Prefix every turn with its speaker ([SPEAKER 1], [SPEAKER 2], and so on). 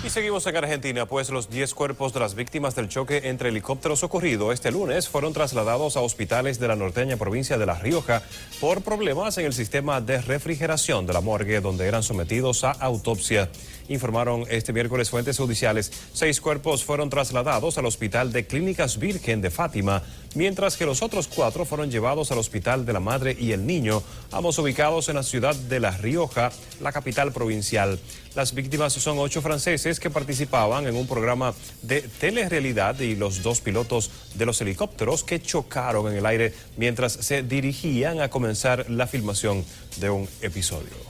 [SPEAKER 1] Y seguimos en Argentina, pues los 10 cuerpos de las víctimas del choque entre helicópteros ocurrido este lunes fueron trasladados a hospitales de la norteña provincia de La Rioja por problemas en el sistema de refrigeración de la morgue, donde eran sometidos a autopsia. Informaron este miércoles fuentes judiciales. 6 cuerpos fueron trasladados al Hospital de Clínicas Virgen de Fátima, mientras que los otros 4 fueron llevados al Hospital de la Madre y el Niño, ambos ubicados en la ciudad de La Rioja, la capital provincial. Las víctimas son 8 franceses que participaban en un programa de telerrealidad y los 2 pilotos de los helicópteros que chocaron en el aire mientras se dirigían a comenzar la filmación de un episodio.